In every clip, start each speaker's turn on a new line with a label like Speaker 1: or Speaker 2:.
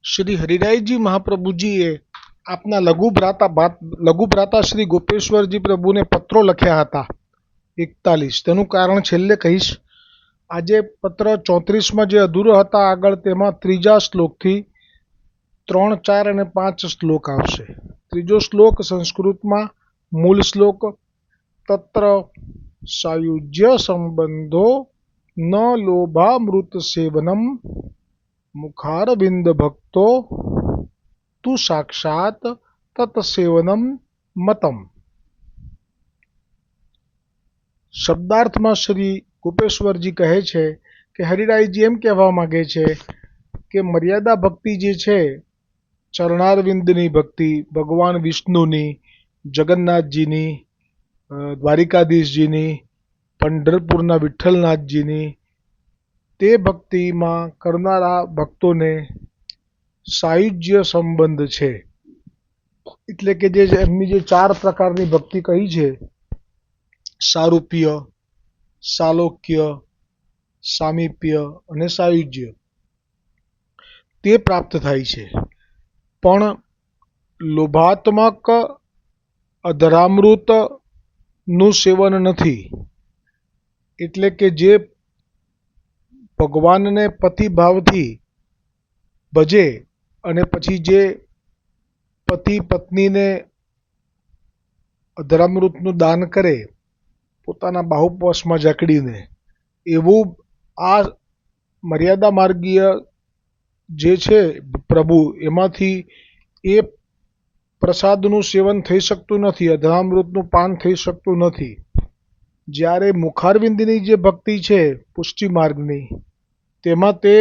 Speaker 1: શ્રી હરિરાયજી મહાપ્રભુજીએ આપના લઘુ ભ્રાતા શ્રી ગોપેશ્વરજી પ્રભુને પત્રો લખ્યા હતા 41. તેનું કારણ છેલ્લે કહીશ. આજે પત્ર 34માં જે અધૂરો હતા આગળ, તેમાં ત્રીજા શ્લોકથી 3, 4 અને 5 શ્લોક આવશે. ત્રીજો શ્લોક સંસ્કૃતમાં મૂળ શ્લોક તત્ર સાયુજ્ય સંબંધો ન લોભામૃત સેવનમ મુખારવિંદ ભક્તો તુ સાક્ષાત તત્સેવનમ મતમ. શબ્દાર્થમાં શ્રી ગોપેશ્વરજી કહે છે કે હરિરાયજી એમ કહેવા માગે છે કે મર્યાદા ભક્તિ જે છે, ચરણારવિંદની ભક્તિ, ભગવાન વિષ્ણુની, જગન્નાથજીની, દ્વારિકાધીશજીની, પંઢરપુરના વિઠ્ઠલનાથજીની, તે ભક્તિમાં કરનારા ભક્તોને સાયુજ્ય સંબંધ છે. એટલે કે જે એમની જે 4 પ્રકારની ભક્તિ કહી છે, સારૂપ્ય, સાલોક્ય, સામીપ્ય અને સાયુજ્ય, તે પ્રાપ્ત થાય છે. પણ લોભાત્મક અધરામૃતનું સેવન નથી. એટલે કે જે ભગવાનને પતિભાવથી ભજે અને પછી જે પતિ પત્નીને અધરામૃતનું દાન કરે પોતાના બાહુપોષમાં જકડીને, એવું આ મર્યાદા માર્ગીય જે છે પ્રભુ, એમાંથી એ પ્રસાદનું સેવન થઈ શકતું નથી, અધરામૃતનું પાન થઈ શકતું નથી. જ્યારે મુખારવિંદની જે ભક્તિ છે પુષ્ટિ માર્ગની, તેમાં તે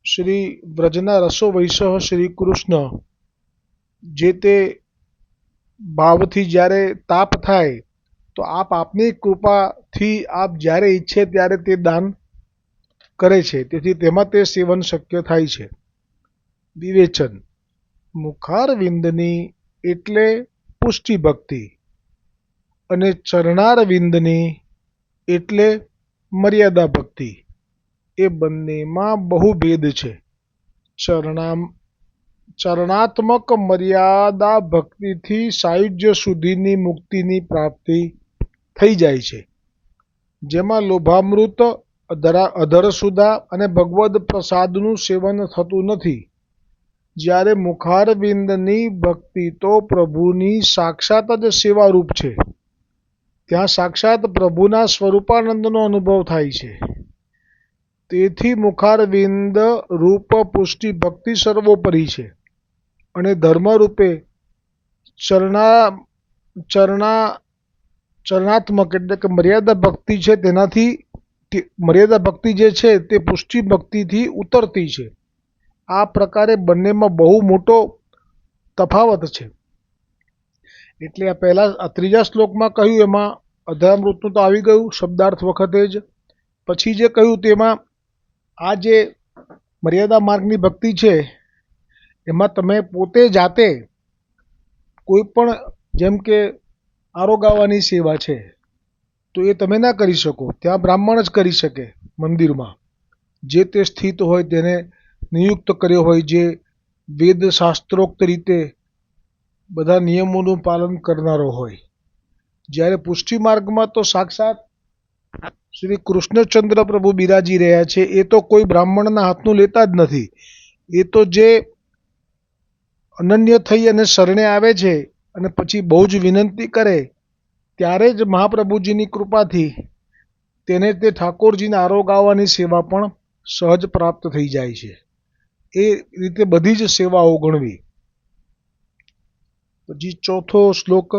Speaker 1: શ્રી વ્રજના રસો વૈસહ શ્રી કૃષ્ણ જે તે ભાવથી જ્યારે તાપ થાય તો આપની કૃપાથી આપ જ્યારે ઈચ્છે ત્યારે તે દાન કરે છે. તેથી તેમાં તે સેવન શક્ય થાય છે. વિવેચન: મુખારવિંદની એટલે પુષ્ટિ ભક્તિ અને ચરણારવિંદની એટલે મર્યાદા ભક્તિ. એ બંનેમાં બહુ ભેદ છે. ચરણાત્મક મર્યાદા ભક્તિથી સાયુજ્ય સુધીની મુક્તિની પ્રાપ્તિ થઈ જાય છે, જેમાં લોભામૃત, અધરસુધા અને ભગવદ પ્રસાદનું સેવન થતું નથી. જ્યારે મુખારવિંદની ભક્તિ તો પ્રભુની સાક્ષાત જ સેવારૂપ છે. ત્યાં સાક્ષાત પ્રભુના સ્વરૂપાનંદનો અનુભવ થાય છે. તેથી મુખારવિંદ રૂપ પુષ્ટિ ભક્તિ સર્વોપરી છે અને ધર્મરૂપે ચરણાત્મક એટલે કે મર્યાદા ભક્તિ છે, તેનાથી મર્યાદા ભક્તિ જે છે તે પુષ્ટિ ભક્તિથી ઉતરતી છે. આ પ્રકારે બંનેમાં બહુ મોટો તફાવત છે. એટલે આ પહેલા ત્રીજા શ્લોકમાં કહ્યું એમાં અધરામૃતનું તો આવી ગયું શબ્દાર્થ વખતે જ. પછી જે કહ્યું તેમાં આ જે મર્યાદા માર્ગની ભક્તિ છે એમાં તમે પોતે જાતે કોઈ પણ, જેમ કે આરોગાવાની સેવા છે તો એ તમે ના કરી શકો, ત્યાં બ્રાહ્મણ જ કરી શકે. મંદિરમાં જે તે સ્થિત હોય તેને નિયુક્ત કર્યો હોય, જે વેદ શાસ્ત્રોક્ત રીતે બધા નિયમોનું પાલન કરનારો હોય. જ્યારે પુષ્ટિ માર્ગમાં તો સાક્ષાત શ્રી કૃષ્ણચંદ્ર પ્રભુ બિરાજી રહ્યા છે. એ તો કોઈ બ્રાહ્મણના હાથનું લેતા જ નથી. એ તો જે અનન્ય થઈ અને શરણે આવે છે અને પછી બહુ જ વિનંતી કરે ત્યારે જ મહાપ્રભુજીની કૃપાથી તેને તે ઠાકોરજીને આરોગાવાની સેવા પણ સહજ પ્રાપ્ત થઈ જાય છે. એ રીતે બધી જ સેવાઓ ગણવી. પછી ચોથો શ્લોક: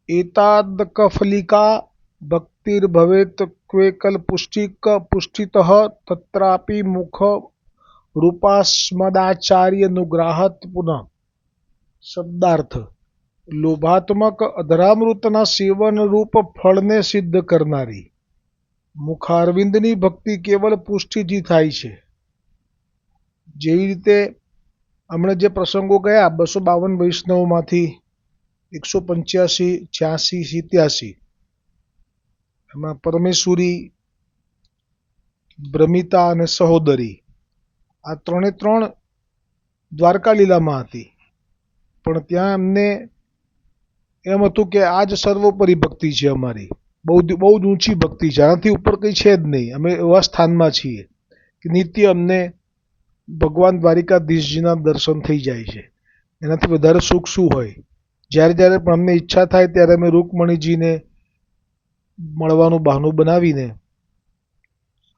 Speaker 1: એતાદકફલિકા ભક્તિર્ભવેત ક્વેકલ પુષ્ટિતઃ તત્રાપી મુખ રૂપાસ્મદાચાર્યનુગ્રહાત પુનઃ. શબ્દાર્થ: લોભાત્મક અધરામૃતના સેવનરૂપ ફળને સિદ્ધ કરનારી મુખારવિંદની ભક્તિ કેવલ પુષ્ટિથી થાય છે. જેવી રીતે હમણાં જે પ્રસંગો ગયા 252 વૈષ્ણવમાંથી 185, 86, 87, એમાં પરમેશ્વરી, બ્રહ્મિતા અને સહોદરી, આ 3 દ્વારકા લીલામાં હતી. પણ ત્યાં એમને એમ હતું કે આ જ સર્વોપરી ભક્તિ છે અમારી, બહુ જ ઊંચી ભક્તિ છે, આનાથી ઉપર કંઈ છે જ નહીં. અમે એવા સ્થાનમાં છીએ કે નિત્ય અમને ભગવાન દ્વારિકાધીશજીના દર્શન થઈ જાય છે. એનાથી વધારે સુખ શું હોય? જ્યારે જ્યારે પણ અમને ઈચ્છા થાય ત્યારે અમે રૂકમણીજીને મળવાનું બહાનું બનાવીને,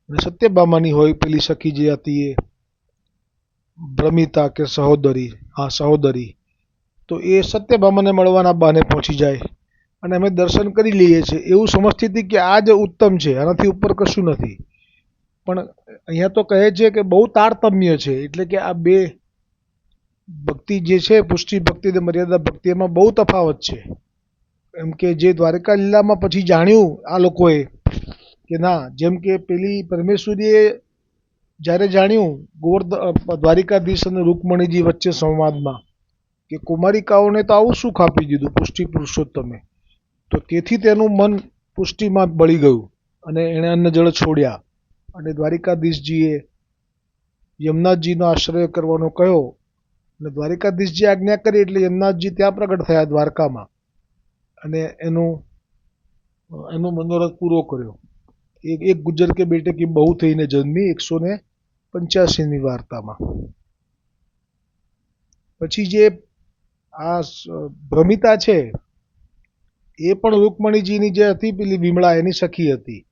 Speaker 1: અને સત્યભામાની હોય પેલી સખી જે હતી એ ભ્રમિતા કે સહોદરી, હા સહોદરી, તો એ સત્યભામાને મળવાના બહાને પહોંચી જાય અને અમે દર્શન કરી લઈએ છીએ. એવું સમજતી હતી કે આ જ ઉત્તમ છે, આનાથી ઉપર કશું નથી. પણ અહીંયા તો કહે છે કે બહુ તારતમ્ય છે, એટલે કે આ બે ભક્તિ જે છે, પુષ્ટિ ભક્તિ અને મર્યાદા ભક્તિ, એમાં બહુ તફાવત છે. એમ કે જે દ્વારકા લીલામાં પછી જાણ્યું આ લોકોએ કે ના, જેમ કે પેલી પરમેશ્વરીએ જ્યારે જાણ્યું દ્વારિકાધીશ અને રૂકમણીજી વચ્ચે સંવાદમાં કે કુમારિકાઓને તો આવું સુખ આપી દીધું પુષ્ટિ પુરુષોત્તમે, તો તેથી તેનું મન પુષ્ટિમાં બળી ગયું અને એણે અન્ન જળ છોડ્યા અને દ્વારિકાધીશજીએ યમનાથજીનો આશ્રય કરવાનો કહ્યો અને દ્વારિકાધીશજી આજ્ઞા કરી એટલે યમનાથજી ત્યાં પ્રગટ થયા દ્વારકામાં અને એનો મનોરથ પૂરો કર્યો. એક ગુજર કે બેટે કી બહુ થઈને જન્મી 185ની વાર્તામાં. પછી જે આ ભ્રમિતા છે એ પણ રૂકમણીજીની જે હતી પેલી વિમળા એની સખી હતી.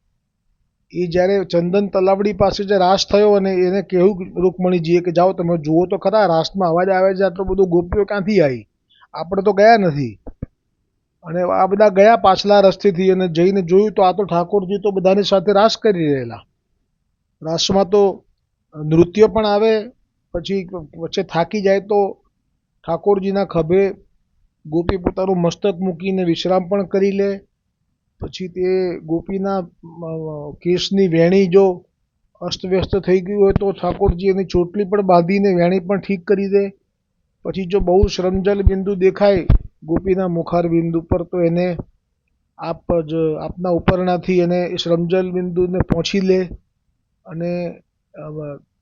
Speaker 1: એ જ્યારે ચંદન તલાવડી પાસે જે રાસ થયો અને એને કહ્યું રૂકમણીજીએ કે જાઓ તમે જુઓ તો ખરા રાસમાં અવાજ આવે છે, આટલો બધો ગોપીઓ ક્યાંથી આવી, આપણે તો ગયા નથી. અને આ બધા ગયા પાછલા રસ્તેથી અને જઈને જોયું તો આ તો ઠાકોરજી તો બધાની સાથે રાસ કરી રહેલા. રાસમાં તો નૃત્ય પણ આવે, પછી વચ્ચે થાકી જાય તો ઠાકોરજીના ખભે ગોપી પોતાનું મસ્તક મૂકીને વિશ્રામ પણ કરી લે. પછી તે ગોપીના કેસની વેણી જો અસ્તવ્યસ્ત થઈ ગઈ હોય તો ઠાકોરજી એની ચોટલી પણ બાંધીને વેણી પણ ઠીક કરી દે. પછી જો બહુ શ્રમજલ બિંદુ દેખાય ગોપીના મુખાર બિંદુ પર તો એને આપના ઉપરણાથી એને શ્રમજલ બિંદુને પહોંચી લે અને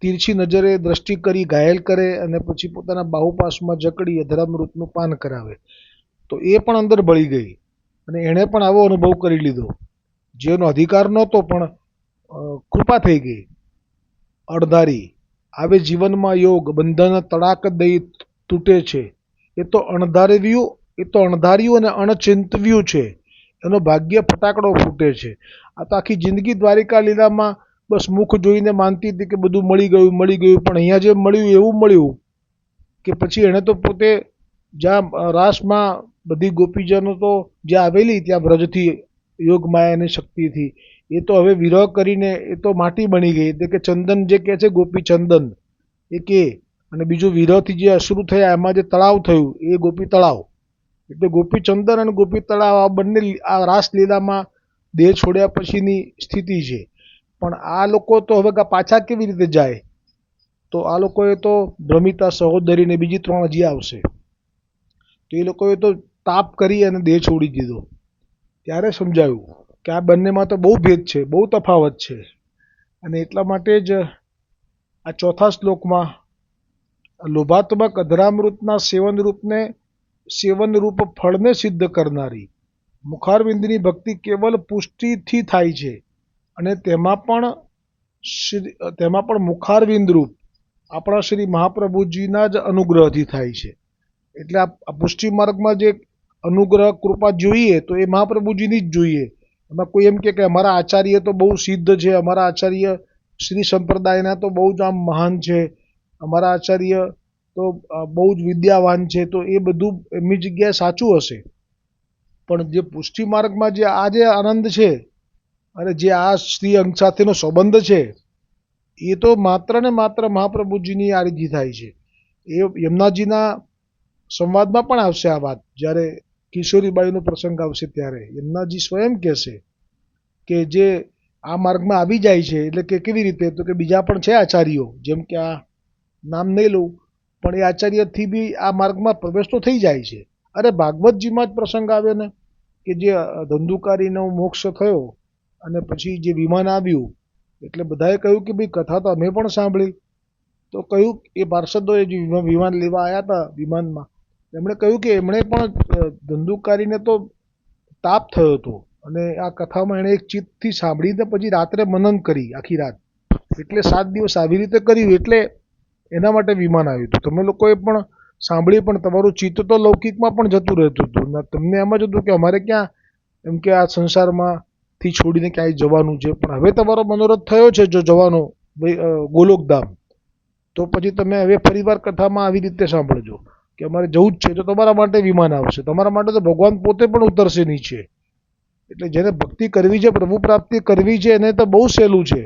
Speaker 1: તીરછી નજરે દ્રષ્ટિ કરી ઘાયલ કરે અને પછી પોતાના બાહુપાસમાં જકડી અધરામૃતનું પાન કરાવે. તો એ પણ અંદર બળી ગઈ અને એણે પણ આવો અનુભવ કરી લીધો, જેનો અધિકાર નહોતો પણ કૃપા થઈ ગઈ. અણધારી આવે જીવનમાં યોગ, બંધન તડાક દઈ તૂટે છે. એ તો અણધાર્યું અને અણચિંતવ્યું છે, એનો ભાગ્ય ફટાકડો ફૂટે છે. આ તો આખી જિંદગી દ્વારિકા લીલામાં બસ મુખ જોઈને માનતી હતી કે બધું મળી ગયું, પણ અહીંયા જે મળ્યું એવું મળ્યું કે પછી એણે તો પોતે જ્યાં રાસમાં બધી ગોપીજનો તો જ્યાં આવેલી ત્યાં વ્રજથી યોગ માયાની શક્તિથી એ તો હવે વિરહ કરીને એ તો માટી બની ગઈ. એટલે કે ચંદન જે કહે છે ગોપી ચંદન એ કે, અને બીજું વિરહથી જે અશ્રુ થયા એમાં જે તળાવ થયું એ ગોપી તળાવ. એટલે ગોપી ચંદન અને ગોપી તળાવ આ બંને આ રાસલીલામાં દેહ છોડ્યા પછીની સ્થિતિ છે. પણ આ લોકો તો હવે પાછા કેવી રીતે જાય? તો આ લોકોએ તો ભ્રમિતા સહોદરીને બીજી 3 હજી આવશે, તો એ લોકોએ તો તાપ કરી અને દેહ છોડી દીધો. ત્યારે સમજાયું કે આ બંનેમાં તો બહુ ભેદ છે, બહુ તફાવત છે. અને એટલા માટે જ આ 4થા શ્લોકમાં લોભાત્મક અધરામૃતના સેવનરૂપ ફળને સિદ્ધ કરનારી મુખારવિંદની ભક્તિ કેવલ પુષ્ટિથી થાય છે અને તેમાં પણ મુખારવિંદ રૂપ આપણા શ્રી મહાપ્રભુજીના જ અનુગ્રહથી થાય છે. એટલે આ પુષ્ટિ માર્ગમાં જે અનુગ્રહ કૃપા જોઈએ તો એ મહાપ્રભુજીની જ જોઈએ. એમાં કોઈ એમ કે અમારા આચાર્ય તો બહુ સિદ્ધ છે, અમારા આચાર્ય શ્રી સંપ્રદાયના તો બહુ જ આમ મહાન છે, અમારા આચાર્ય તો બહુ જ વિદ્યાવાન છે, તો એ બધું એમની જગ્યાએ સાચું હશે. પણ જે પુષ્ટિ માર્ગમાં જે આ જે આનંદ છે અને જે આ શ્રી અંગ સાથેનો સંબંધ છે એ તો માત્ર ને માત્ર મહાપ્રભુજીની આરીથી થાય છે. એ યમુનાજીના સંવાદમાં પણ આવશે આ વાત, જ્યારે કિશોરીબાઈનો પ્રસંગ આવશે ત્યારે યમુનાજી સ્વયં કહેશે કે જે આ માર્ગમાં આવી જાય છે એટલે કે કેવી રીતે, તો કે બીજા પણ છે આચાર્યો, જેમ કે આ નામ નહીં લઉં પણ એ આચાર્યથી બી આ માર્ગમાં પ્રવેશ તો થઈ જાય છે. અરે ભાગવતજીમાં જ પ્રસંગ આવે ને કે જે ધંધુકારીનો મોક્ષ થયો અને પછી જે વિમાન આવ્યું એટલે બધાએ કહ્યું કે ભાઈ કથા તો અમે પણ સાંભળી, તો કહ્યું એ પાર્ષદો જે વિમાન લેવા આવ્યા હતા વિમાનમાં, એમણે કહ્યું કે એમણે પણ ધંધુકારીને તો તાપ થયો હતો અને આ કથામાં એણે એક ચિત્તથી સાંભળીને પછી રાત્રે મનન કરી આખી રાત, એટલે 7 દિવસ આવી રીતે કર્યું, એટલે એના માટે વિમાન આવ્યું હતું. તમે લોકોએ પણ સાંભળી, પણ તમારું ચિત્ત તો લૌકિકમાં પણ જતું રહેતું હતું. તમને એમ જ હતું કે અમારે ક્યાં એમ કે આ સંસારમાંથી છોડીને ક્યાંય જવાનું છે, પણ હવે તમારો મનોરથ થયો છે જો જવાનો ગોલોકધામ, તો પછી તમે હવે ફરીવાર કથામાં આવી રીતે સાંભળજો કે અમારે જવું જ છે, તો તમારા માટે વિમાન આવશે. તમારા માટે તો ભગવાન પોતે પણ ઉતરશે નીચે. એટલે જેને ભક્તિ કરવી છે, પ્રભુ પ્રાપ્તિ કરવી છે, એને તો બહુ સહેલું છે,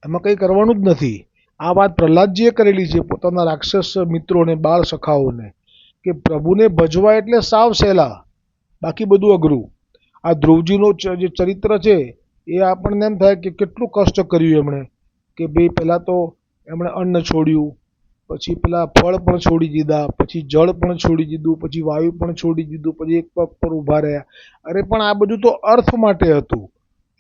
Speaker 1: એમાં કંઈ કરવાનું જ નથી. આ વાત પ્રહલાદજીએ કરેલી છે પોતાના રાક્ષસ મિત્રોને, બાળ સખાઓને, કે પ્રભુને ભજવા એટલે સાવ સહેલા, બાકી બધું અઘરું. આ ધ્રુવજીનું જે ચરિત્ર છે એ આપણને એમ થાય કે કેટલું કષ્ટ કર્યું એમણે, કે ભાઈ પહેલાં તો એમણે અન્ન છોડ્યું, પછી પેલા ફળ પણ છોડી દીધા, પછી જળ પણ છોડી દીધું, પછી વાયુ પણ છોડી દીધું, પછી એક પગ પર ઊભા રહ્યા. અરે પણ આ બધું તો અર્થ માટે હતું,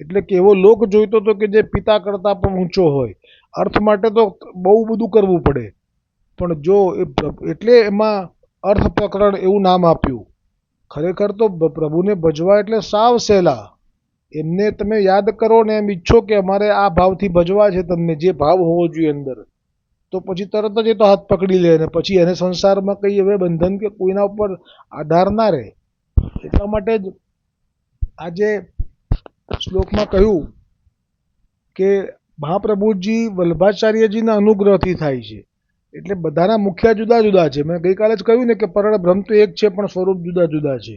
Speaker 1: એટલે કે એવો લોક જોઈતો હતો કે જે પિતા કરતાં પણ ઊંચો હોય. અર્થ માટે તો બહુ બધું કરવું પડે, પણ જો એટલે એમાં અર્થ પ્રકરણ એવું નામ આપ્યું. ખરેખર તો પ્રભુને ભજવા એટલે સાવ સહેલા. એમને તમે યાદ કરો ને એમ ઈચ્છો કે અમારે આ ભાવથી ભજવા છે તમને, જે ભાવ હોવો જોઈએ અંદર, તો પછી તરત જ એ તો હાથ પકડી લે, ને પછી એને સંસારમાં કંઈ હવે બંધન કે કોઈના ઉપર આધાર ના રહે. એટલા માટે જ આજે શ્લોકમાં કહ્યું કે મહાપ્રભુજી વલ્લભાચાર્યજીના અનુગ્રહથી થાય છે. એટલે બધાના મુખ્ય જુદા જુદા છે. મેં ગઈકાલે જ કહ્યું ને કે પરળ બ્રહ્મ તો એક છે, પણ સ્વરૂપ જુદા જુદા છે.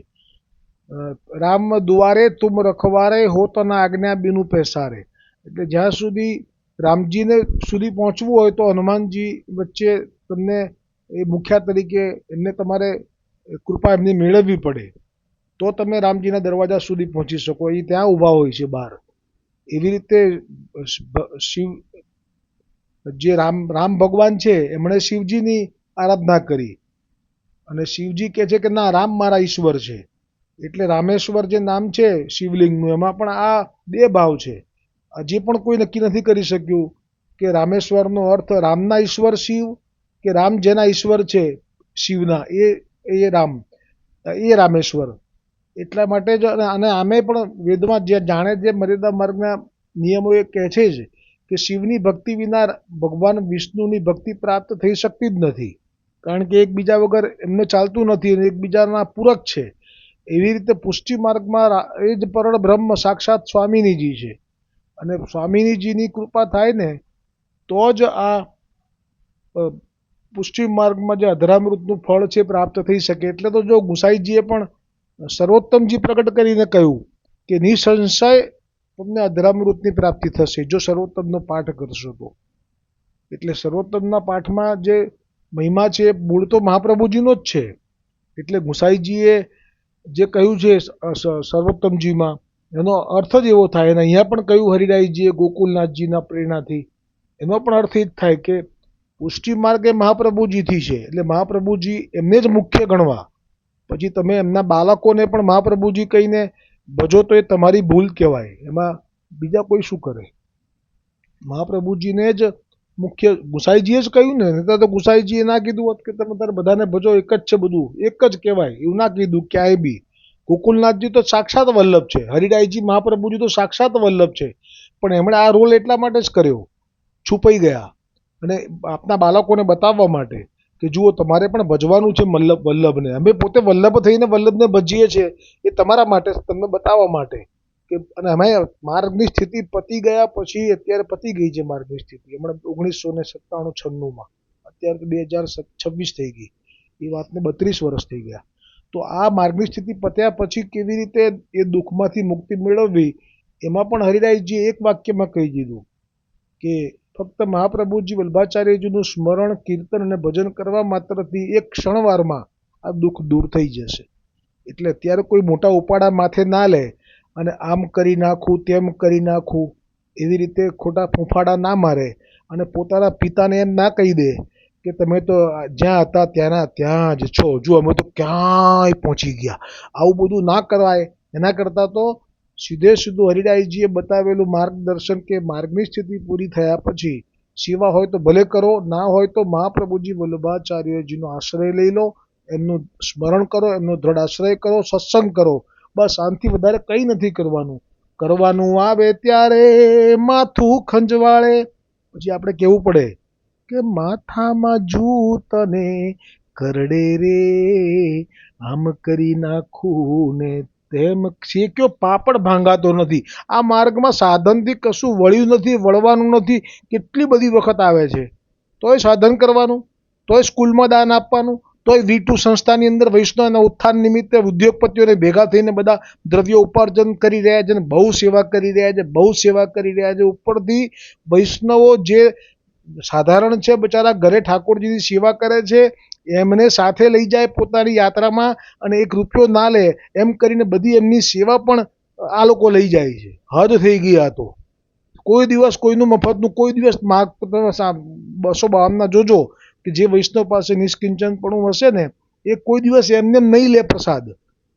Speaker 1: રામ દુવારે તુમ રખવારે હો તના આજ્ઞા બીનું પેસારે. એટલે જ્યાં સુધી રામજીને સુધી પહોંચવું હોય તો હનુમાનજી વચ્ચે તમને એ મુખ્યા તરીકે એમને તમારે કૃપા એમની મેળવવી પડે, તો તમે રામજીના દરવાજા સુધી પહોંચી શકો. એ ત્યાં ઊભા હોય છે બહાર. એવી રીતે શિવ જે રામ ભગવાન છે એમણે શિવજીની આરાધના કરી, અને શિવજી કહે છે કે ના, રામ મારા ઈશ્વર છે. એટલે રામેશ્વર જે નામ છે શિવલિંગનું, એમાં પણ આ બે ભાવ છે. હજી પણ કોઈ નક્કી નથી કરી શક્યું કે રામેશ્વરનો અર્થ રામના ઈશ્વર શિવ, કે રામ જેના ઈશ્વર છે શિવના એ રામ, એ રામેશ્વર. એટલા માટે જ, અને આમે પણ વેદમાં જે જાણે જે મર્યાદા માર્ગના નિયમો એ કહે છે જ કે શિવની ભક્તિ વિના ભગવાન વિષ્ણુની ભક્તિ પ્રાપ્ત થઈ શકતી જ નથી, કારણ કે એકબીજા વગર એમને ચાલતું નથી અને એકબીજાના પૂરક છે. એવી રીતે પુષ્ટિ માર્ગમાં એ જ પરળ બ્રહ્મ સાક્ષાત સ્વામિનીજી છે, અને સ્વામિનીજીની કૃપા થાય ને તો જ આ પુષ્ટિ માર્ગમાં જે અધરામૃતનું ફળ છે પ્રાપ્ત થઈ શકે. એટલે તો જો ગુસાઈજીએ પણ સર્વોત્તમજી પ્રગટ કરીને કહ્યું કે નિસંશય તમને અધરામૃતની પ્રાપ્તિ થશે જો સર્વોત્તમનો પાઠ કરશો તો. એટલે સર્વોત્તમના પાઠમાં જે મહિમા છે એ મૂળ તો મહાપ્રભુજીનો જ છે. એટલે ગુસાઈજીએ જે કહ્યું છે સર્વોત્તમજીમાં, એનો અર્થ જ એવો થાય. અને અહીંયા પણ કહ્યું હરિરાયજીએ ગોકુલનાથજીના પ્રેરણાથી, એનો પણ અર્થ એ જ થાય કે પુષ્ટિ માર્ગ એ મહાપ્રભુજીથી છે, એટલે મહાપ્રભુજી એમને જ મુખ્ય ગણવા. પછી તમે એમના બાળકોને પણ મહાપ્રભુજી કહીને ભજો તો એ તમારી ભૂલ કહેવાય, એમાં બીજા કોઈ શું કરે. મહાપ્રભુજીને જ મુખ્ય, ગુસાઈજીએ જ કહ્યું ને, નહીં તો ગુસાઈજીએ ના કીધું હોત કે તમે તારે બધાને ભજો, એક જ છે બધું, એક જ કહેવાય, એવું ના કીધું ક્યાંય બી. ગોકુલનાથજી તો સાક્ષાત વલ્લભ છે, હરિરાયજી મહાપ્રભુજી તો સાક્ષાત વલ્લભ છે, પણ એમણે આ રોલ એટલા માટે જ કર્યો, છુપાઈ ગયા, અને આપના બાળકોને બતાવવા માટે કે જુઓ તમારે પણ ભજવાનું છે વલ્લભને. અમે પોતે વલ્લભ થઈને વલ્લભને ભજીએ છીએ, એ તમારા માટે, તમને બતાવવા માટે કે. અને અમે માર્ગની સ્થિતિ પતી ગયા પછી, અત્યારે પતી ગઈ છે માર્ગની સ્થિતિ, હમણાં 1997-96માં, અત્યારે તો 2026 થઈ ગઈ, એ વાતને 32 વર્ષ થઈ ગયા. તો આ માર્ગની સ્થિતિ પત્યા પછી કેવી રીતે એ દુઃખમાંથી મુક્તિ મેળવવી, એમાં પણ હરિરાયજીએ એક વાક્યમાં કહી દીધું કે ફક્ત મહાપ્રભુજી વલ્લભાચાર્યજીનું સ્મરણ, કીર્તન અને ભજન કરવા માત્રથી એક ક્ષણવારમાં આ દુઃખ દૂર થઈ જશે. એટલે અત્યારે કોઈ મોટા ઉપાડા માથે ના લે અને આમ કરી નાખું, તેમ કરી નાખું, એવી રીતે ખોટા ફૂંફાડા ના મારે, અને પોતાના પિતાને એમ ના કહી દે કે તમે તો જ્યાં હતા ત્યાંના ત્યાં જ છો, જો અમે તો ક્યાંય પહોંચી ગયા. આવું બધું ના કરાય. એના કરતાં તો સીધે સીધું હરિરાયજીએ બતાવેલું માર્ગદર્શન કે માર્ગની સ્થિતિ પૂરી થયા પછી સેવા હોય તો ભલે કરો, ના હોય તો મહાપ્રભુજી વલ્લભાચાર્યજીનો આશ્રય લઈ લો, એમનું સ્મરણ કરો, એમનો દ્રઢ આશ્રય કરો, સત્સંગ કરો. બસ આનાથી વધારે કંઈ નથી કરવાનું. કરવાનું આવે ત્યારે માથું ખંજવાળે, પછી આપણે કહેવું પડે કે માથામાં જૂતને કરડે રે, આમ કરી નાખું ને તેમ શેક્યો પાપડ ભાંગાતો નથી. આ માર્ગમાં સાધનથી કશું વળ્યું નથી, વળવાનું નથી. કેટલી બધી વખત આવે છે, તોય સાધન કરવાનું, તોય સ્કૂલમાં દાન આપવાનું, તોય V2 સંસ્થાની અંદર વૈષ્ણવના ઉત્થાન નિમિત્તે ઉદ્યોગપતિઓને ભેગા થઈને બધા દ્રવ્યો ઉપાર્જન કરી રહ્યા છે, બહુ સેવા કરી રહ્યા છે, બહુ સેવા કરી રહ્યા છે. ઉપરથી વૈષ્ણવો જે સાધારણ છે, બચારા ઘરે ઠાકોરજીની સેવા કરે છે, એમને સાથે લઈ જાય પોતાની યાત્રામાં અને 1 રૂપિયો ના લે એમ કરીને બધી એમની સેવા પણ આ લોકો લઈ જાય છે. હદ થઈ ગઈ આ તો. કોઈ દિવસ કોઈનું મફતનું કોઈ દિવસ 252 જોજો કે જે વૈષ્ણવ પાસે નિષ્કિંચનપણું હશે ને એ કોઈ દિવસ એમને નહીં લે પ્રસાદ.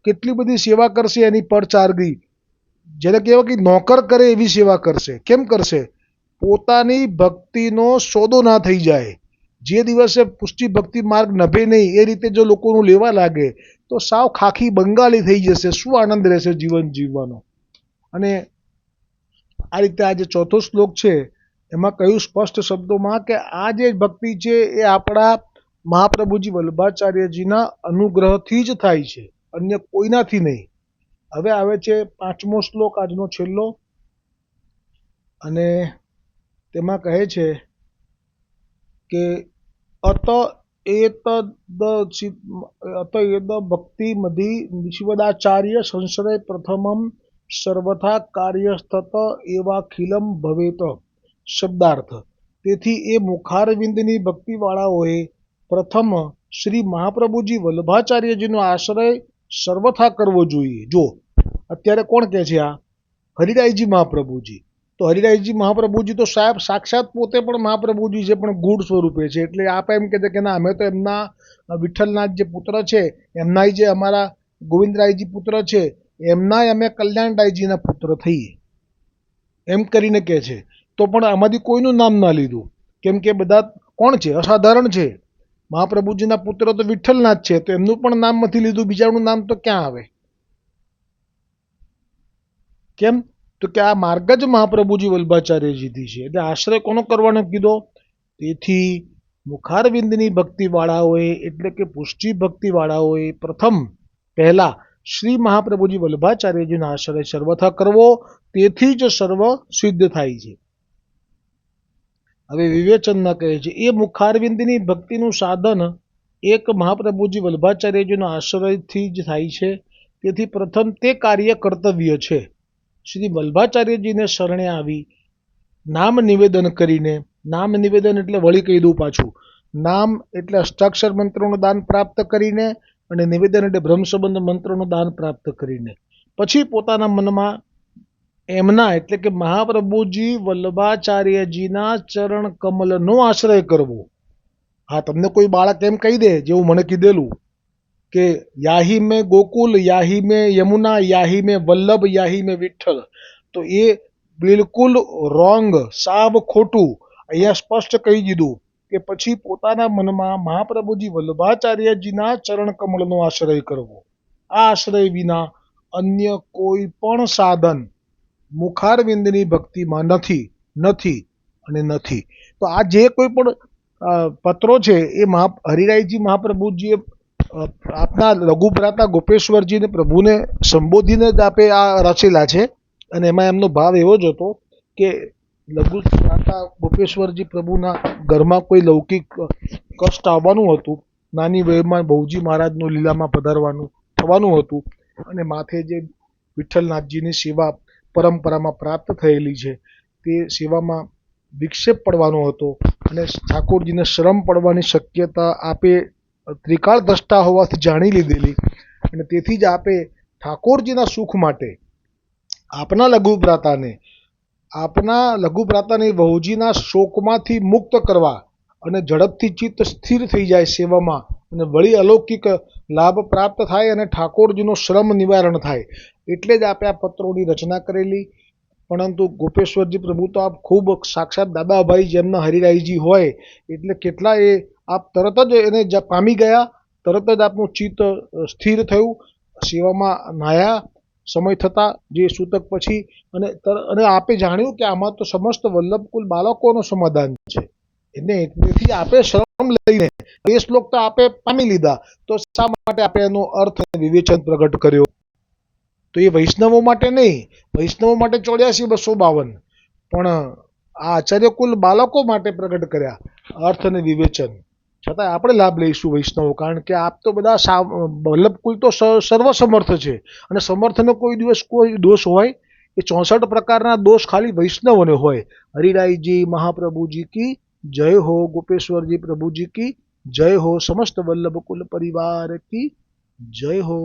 Speaker 1: કેટલી બધી સેવા કરશે એની પરચારગી, જેને કહેવાય કે નોકર કરે એવી સેવા કરશે. કેમ કરશે? પોતાની ભક્તિનો સોદો ના થઈ જાય. જે દિવસે પુષ્ટિ ભક્તિ માર્ગ નભે નહીં એ રીતે જો લોકોનું લેવા લાગે તો સાવ ખાખી બંગાળી થઈ જશે. શું આનંદ રહેશે જીવન જીવવાનો? અને આ રીતે આ જે 4થો શ્લોક છે એમાં કહ્યું સ્પષ્ટ શબ્દોમાં કે આ જે ભક્તિ છે એ આપણા મહાપ્રભુજી વલ્લભાચાર્યજીના અનુગ્રહથી જ થાય છે, અન્ય કોઈનાથી નહીં. હવે આવે છે 5મો શ્લોક, આજનો છેલ્લો, અને તેમાં કહે છે કે અત એદ ભક્તિ મધી નિષિવદાચાર્ય સંશ્રય પ્રથમમ સર્વથા કાર્યસ્તત એવાખિલમ ભવેત. શબ્દાર્થ: તેથી એ મુખારવિંદની ભક્તિવાળાઓએ પ્રથમ શ્રી મહાપ્રભુજી વલ્લભાચાર્યજીનો આશ્રય સર્વથા કરવો જોઈએ. જો અત્યારે કોણ કહે છે? આ હરિરાયજી મહાપ્રભુજી. તો હરિરાયજી મહાપ્રભુજી તો સાહેબ સાક્ષાત પોતે પણ મહાપ્રભુજી છે, પણ ગૂઢ સ્વરૂપે છે. એટલે આપ એમ કહે છે કે ના, અમે તો એમના વિઠ્ઠલનાથ જે પુત્ર છે, એમના જે અમારા ગોવિંદરાયજી પુત્ર છે, એમના અમે કલ્યાણરાયજીના પુત્ર થઈએ એમ કરીને કહે છે. તો પણ આમાંથી કોઈનું નામ ના લીધું, કેમ કે બધા કોણ છે? અસાધારણ છે. મહાપ્રભુજીના પુત્ર તો વિઠ્ઠલનાથ છે, તો એમનું પણ નામ નથી લીધું. બીજાનું નામ તો ક્યાં આવે? કેમ? તો કે આ માર્ગ જ મહાપ્રભુજી વલ્લભાચાર્યજીથી છે. એટલે આશ્રય કોનો કરવાનો કીધો? તેથી મુખારવિંદની ભક્તિવાળાઓએ એટલે કે પુષ્ટિ ભક્તિવાળાઓએ પ્રથમ પહેલા શ્રી મહાપ્રભુજી વલ્લભાચાર્યજીનો આશ્રય સર્વથા કરવો, તેથી જ સર્વ સિદ્ધ થાય છે. હવે વિવેચનમાં કહે છે એ મુખારવિંદની ભક્તિનું સાધન એક મહાપ્રભુજી વલ્લભાચાર્યજીનો આશ્રયથી જ થાય છે. તેથી પ્રથમ તે કાર્ય કર્તવ્ય છે. શ્રી વલ્લભાચાર્યજીને શરણે આવી નામ નિવેદન કરીને, નામ નિવેદન એટલે વળી કહી દઉં પાછું, નામ એટલે અષ્ટાક્ષર મંત્રોનું દાન પ્રાપ્ત કરીને, અને નિવેદન એટલે બ્રહ્મસંબંધ મંત્રોનું દાન પ્રાપ્ત કરીને, પછી પોતાના મનમાં એમના એટલે કે મહાપ્રભુજી વલ્લભાચાર્યજીના ચરણ કમલનો આશ્રય કરવો. હા, તમને કોઈ બાળક એમ કહી દે, જેવું મને કીધેલું કે યાહી મેં ગોકુલ, યાહી મેં યમુના, યાહી મેં વલ્લભ, યાહી મેં વિઠ્ઠલ, તો એ બિલકુલ રોંગ, સાવ ખોટું. અહીંયા સ્પષ્ટ કહી દીધું કે પછી પોતાના મનમાં મહાપ્રભુજી વલ્લભાચાર્યજીના ચરણ કમળનો આશ્રય કરવો. આ આશ્રય વિના અન્ય કોઈ પણ સાધન મુખારવિંદની ભક્તિમાં નથી, નથી અને નથી. તો આ જે કોઈ પણ પત્રો છે એ હરિરાયજી મહાપ્રભુજીએ આપના લઘુભ્રાતા ગોપેશ્વરજીને પ્રભુને સંબોધીને જ આપે આ રચેલા છે. અને એમાં એમનો ભાવ એવો જ હતો કે લઘુભ્રાતા ગોપેશ્વરજી પ્રભુના ઘરમાં કોઈ લૌકિક કષ્ટ આવવાનું હતું, નાની વયમાં બહુજી મહારાજનું લીલામાં પધારવાનું થવાનું હતું, અને માથે જે વિઠ્ઠલનાથજીની સેવા પરંપરામાં પ્રાપ્ત થયેલી છે તે સેવામાં વિક્ષેપ પડવાનો હતો, અને ઠાકોરજીને શ્રમ પડવાની શક્યતા આપે ત્રિકાળ દ્રષ્ટા હોવાથી જાણી લીધેલી. અને તેથી જ આપે ઠાકોરજીના સુખ માટે આપના લઘુભ્રાતાની વહુજીના શોકમાંથી મુક્ત કરવા અને ઝડપથી ચિત્ત સ્થિર થઈ જાય સેવામાં, અને વળી અલૌકિક લાભ પ્રાપ્ત થાય અને ઠાકોરજીનો શ્રમ નિવારણ થાય, એટલે જ આપે આ પત્રોની રચના કરેલી. પરંતુ ગોપેશ્વરજી પ્રભુ તો આપ ખૂબ સાક્ષાત દાદાભાઈ જેમના હરિરાયજી હોય એટલે કેટલા એ આપ તરત જ એને પામી ગયા, તરત જ આપનું ચિત્ત સ્થિર થયું, સેવામાં નાયા સમય થતાં જે સૂતક પછી અને આપે જાણ્યું કે આમાં તો સમસ્ત વલ્લભકુલ બાળકોનું સમાધાન છે. તેથી આપે શ્રમ લઈને એ શ્લોક તો આપે પામી લીધા, તો શા માટે આપે એનો અર્થ અને વિવેચન પ્રગટ કર્યો? તો એ વૈષ્ણવો માટે નહીં, વૈષ્ણવો માટે 84,252, પણ આ આચાર્યકુલ બાળકો માટે પ્રગટ કર્યા અર્થ અને વિવેચન. છતાં આપણે લાભ લઈશું વૈષ્ણવો, કારણ કે આપ તો બધા વલ્લભકુલ તો સર્વસમર્થ છે, અને સમર્થનો કોઈ દિવસ કોઈ દોષ હોય એ 64 પ્રકારના દોષ ખાલી વૈષ્ણવોને હોય. હરિરાયજી મહાપ્રભુજી કી જય હો, ગોપેશ્વરજી પ્રભુજી કી જય હો, સમસ્ત વલ્લભકુલ પરિવાર કી જય હો.